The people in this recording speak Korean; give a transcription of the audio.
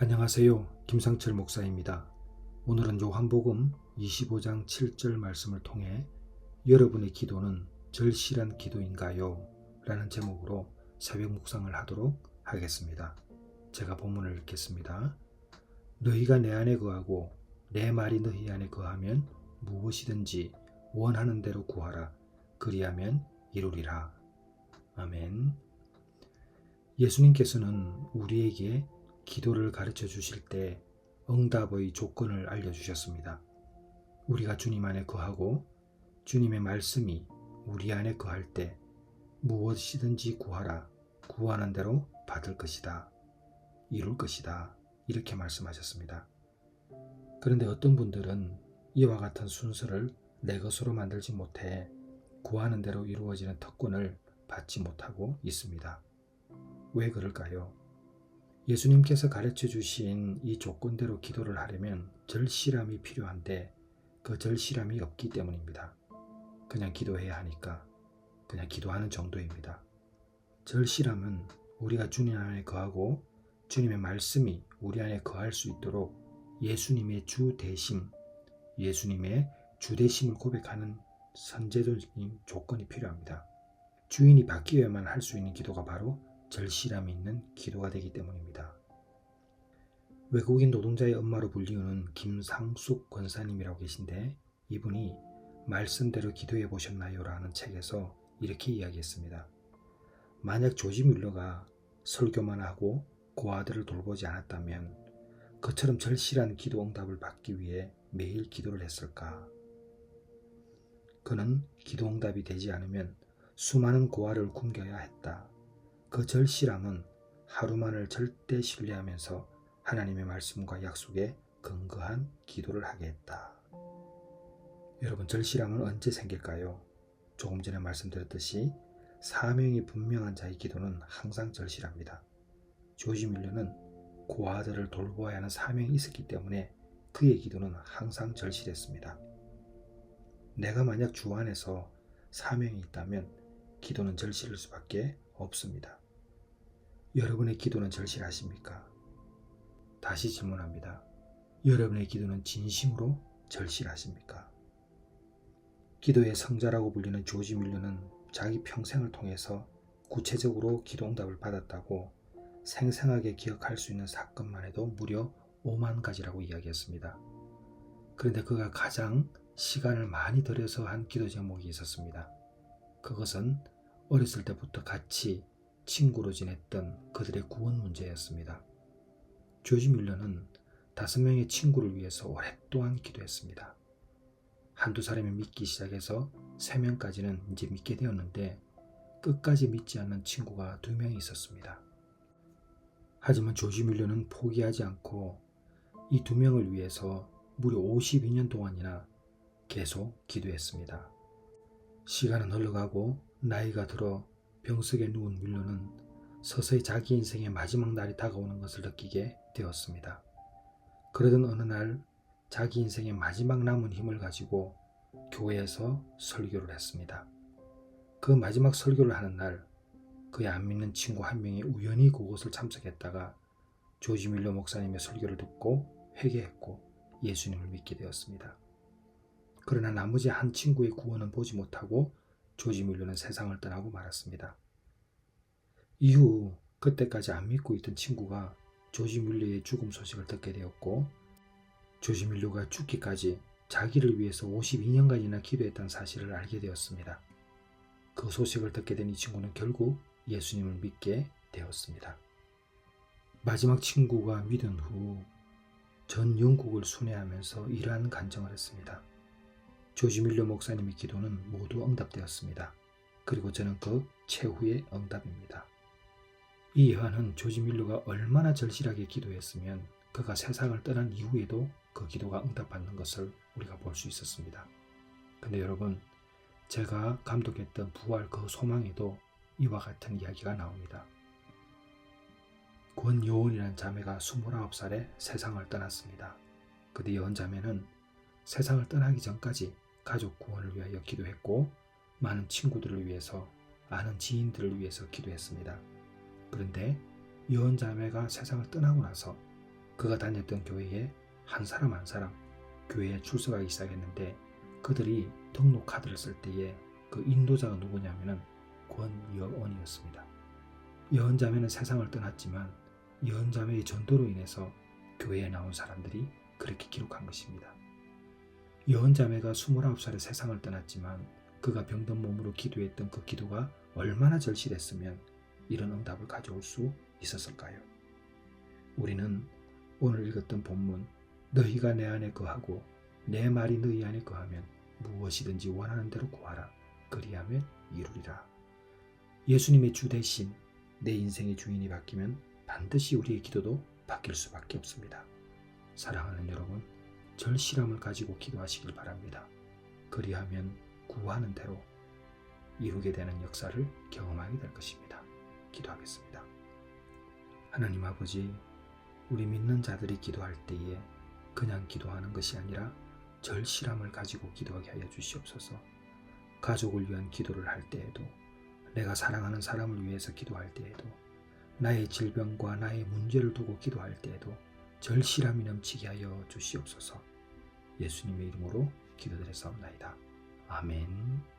안녕하세요. 김상철 목사입니다. 오늘은 요한복음 25장 7절 말씀을 통해 여러분의 기도는 절실한 기도인가요? 라는 제목으로 새벽 묵상을 하도록 하겠습니다. 제가 본문을 읽겠습니다. 너희가 내 안에 거하고 내 말이 너희 안에 거하면 무엇이든지 원하는 대로 구하라. 그리하면 이루리라. 아멘. 예수님께서는 우리에게 기도를 가르쳐 주실 때 응답의 조건을 알려주셨습니다. 우리가 주님 안에 거하고 주님의 말씀이 우리 안에 거할 때 무엇이든지 구하라. 구하는 대로 받을 것이다. 이룰 것이다. 이렇게 말씀하셨습니다. 그런데 어떤 분들은 이와 같은 순서를 내 것으로 만들지 못해 구하는 대로 이루어지는 특권을 받지 못하고 있습니다. 왜 그럴까요? 예수님께서 가르쳐 주신 이 조건대로 기도를 하려면 절실함이 필요한데 그 절실함이 없기 때문입니다. 그냥 기도해야 하니까 그냥 기도하는 정도입니다. 절실함은 우리가 주님 안에 거하고 주님의 말씀이 우리 안에 거할 수 있도록 예수님의 주되심을 고백하는 선제적인 조건이 필요합니다. 주인이 바뀌어야만 할 수 있는 기도가 바로 절실함이 있는 기도가 되기 때문입니다. 외국인 노동자의 엄마로 불리우는 김상숙 권사님이라고 계신데 이분이 말씀대로 기도해 보셨나요? 라는 책에서 이렇게 이야기했습니다. 만약 조지 뮬러가 설교만 하고 고아들을 돌보지 않았다면 그처럼 절실한 기도 응답을 받기 위해 매일 기도를 했을까? 그는 기도 응답이 되지 않으면 수많은 고아를 굶겨야 했다. 그 절실함은 하루만을 절대 신뢰하면서 하나님의 말씀과 약속에 근거한 기도를 하게 했다. 여러분, 절실함은 언제 생길까요? 조금 전에 말씀드렸듯이 사명이 분명한 자의 기도는 항상 절실합니다. 조지 뮬러는 고아들을 돌보아야 하는 사명이 있었기 때문에 그의 기도는 항상 절실했습니다. 내가 만약 주 안에서 사명이 있다면 기도는 절실할 수밖에 없습니다. 여러분의 기도는 절실하십니까? 다시 질문합니다. 여러분의 기도는 진심으로 절실하십니까? 기도의 성자라고 불리는 조지 뮬러는 자기 평생을 통해서 구체적으로 기도 응답을 받았다고 생생하게 기억할 수 있는 사건만 해도 무려 5만 가지라고 이야기했습니다. 그런데 그가 가장 시간을 많이 들여서 한 기도 제목이 있었습니다. 그것은 어렸을 때부터 같이 친구로 지냈던 그들의 구원 문제였습니다. 조지 뮬러는 5명의 친구를 위해서 오랫동안 기도했습니다. 한두 사람이 믿기 시작해서 3명까지는 이제 믿게 되었는데 끝까지 믿지 않는 친구가 2명이 있었습니다. 하지만 조지 뮬러는 포기하지 않고 이 2명을 위해서 무려 52년 동안이나 계속 기도했습니다. 시간은 흘러가고 나이가 들어 병석에 누운 뮬러는 서서히 자기 인생의 마지막 날이 다가오는 것을 느끼게 되었습니다. 그러던 어느 날 자기 인생의 마지막 남은 힘을 가지고 교회에서 설교를 했습니다. 그 마지막 설교를 하는 날 그의 안 믿는 친구 한 명이 우연히 그곳을 참석했다가 조지 뮬러 목사님의 설교를 듣고 회개했고 예수님을 믿게 되었습니다. 그러나 나머지 한 친구의 구원은 보지 못하고 조지 뮬러는 세상을 떠나고 말았습니다. 이후 그때까지 안 믿고 있던 친구가 조지 뮬러의 죽음 소식을 듣게 되었고 조지 뮬러가 죽기까지 자기를 위해서 52년간이나 기도했다는 사실을 알게 되었습니다. 그 소식을 듣게 된 이 친구는 결국 예수님을 믿게 되었습니다. 마지막 친구가 믿은 후 전 영국을 순회하면서 이러한 간증을 했습니다. 조지 뮬러 목사님의 기도는 모두 응답되었습니다. 그리고 저는 그 최후의 응답입니다. 이 예화는 조지 뮬러가 얼마나 절실하게 기도했으면 그가 세상을 떠난 이후에도 그 기도가 응답받는 것을 우리가 볼 수 있었습니다. 근데 여러분, 제가 감독했던 부활 그 소망에도 이와 같은 이야기가 나옵니다. 권요원이라는 자매가 29살에 세상을 떠났습니다. 그때 여원 자매는 세상을 떠나기 전까지 가족 구원을 위하여 기도했고 많은 친구들을 위해서, 아는 지인들을 위해서 기도했습니다. 그런데 여원 자매가 세상을 떠나고 나서 그가 다녔던 교회에 한 사람 한 사람 교회에 출석하기 시작했는데 그들이 등록 카드를 쓸 때에 그 인도자가 누구냐면은 권여원이었습니다. 여원자매는 세상을 떠났지만 여원자매의 전도로 인해서 교회에 나온 사람들이 그렇게 기록한 것입니다. 여원자매가 29살에 세상을 떠났지만 그가 병든 몸으로 기도했던 그 기도가 얼마나 절실했으면 이런 응답을 가져올 수 있었을까요? 우리는 오늘 읽었던 본문 너희가 내 안에 거하고 내 말이 너희 안에 거하면 무엇이든지 원하는 대로 구하라. 그리하면 이루리라. 예수님의 주 대신 내 인생의 주인이 바뀌면 반드시 우리의 기도도 바뀔 수밖에 없습니다. 사랑하는 여러분, 절실함을 가지고 기도하시길 바랍니다. 그리하면 구하는 대로 이루게 되는 역사를 경험하게 될 것입니다. 기도하겠습니다. 하나님 아버지, 우리 믿는 자들이 기도할 때에 그냥 기도하는 것이 아니라 절실함을 가지고 기도하게 하여 주시옵소서. 가족을 위한 기도를 할 때에도, 내가 사랑하는 사람을 위해서 기도할 때에도, 나의 질병과 나의 문제를 두고 기도할 때에도 절실함이 넘치게 하여 주시옵소서. 예수님의 이름으로 기도드렸사옵나이다. 아멘.